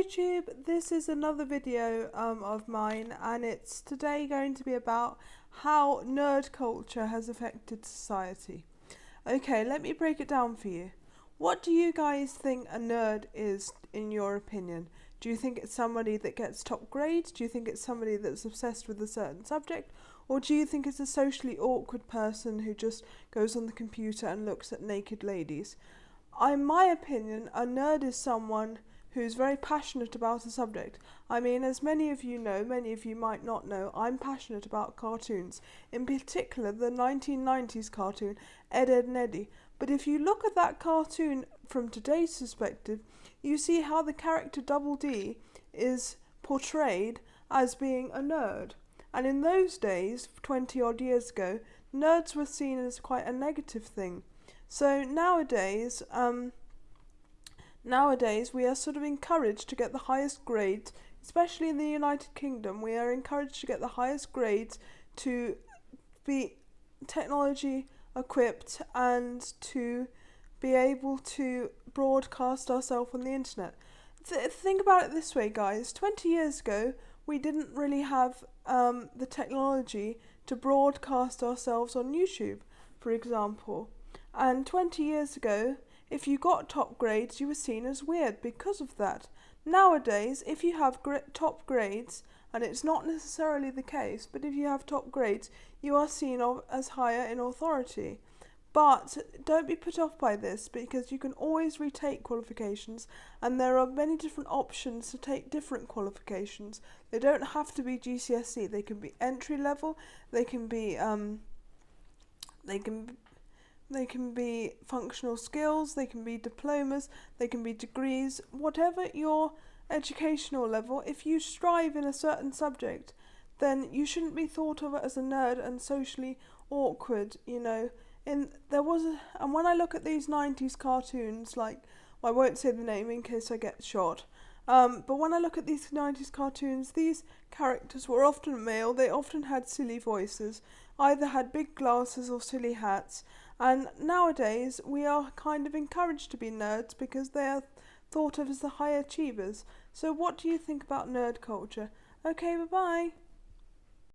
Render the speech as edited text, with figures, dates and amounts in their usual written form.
YouTube, this is another video of mine, and it's today going to be about how nerd culture has affected society. Okay, let me break it down for you. What do you guys think a nerd is, in your opinion? Do you think it's somebody that gets top grades? Do you think it's somebody that's obsessed with a certain subject? Or do you think it's a socially awkward person who just goes on the computer and looks at naked ladies? In my opinion, a nerd is someone who's very passionate about a subject. I mean, as many of you know, many of you might not know, I'm passionate about cartoons. In particular, the 1990s cartoon, Ed, Edd and Eddy. But if you look at that cartoon from today's perspective, you see how the character Double D is portrayed as being a nerd. And in those days, 20 odd years ago, nerds were seen as quite a negative thing. So nowadays we are sort of encouraged to get the highest grades, especially in the United Kingdom. We are encouraged to get the highest grades, to be technology equipped, and to be able to broadcast ourselves on the internet. Think about it this way, guys. 20 years ago, we didn't really have the technology to broadcast ourselves on YouTube, for example. And 20 years ago, if you got top grades, you were seen as weird because of that. Nowadays, if you have top grades, and it's not necessarily the case, but if you have top grades, you are seen as higher in authority. But don't be put off by this, because you can always retake qualifications, and there are many different options to take different qualifications. They don't have to be GCSE. They can be entry level. They can be functional skills, they can be diplomas, they can be degrees, whatever your educational level. If you strive in a certain subject, then you shouldn't be thought of as a nerd and socially awkward, you know. And when I look at these 90s cartoons, I won't say the name in case I get shot, but when I look at these 90s cartoons, these characters were often male. They often had silly voices, either had big glasses or silly hats. And nowadays we are kind of encouraged to be nerds because they are thought of as the high achievers. So what do you think about nerd culture? Okay, bye bye.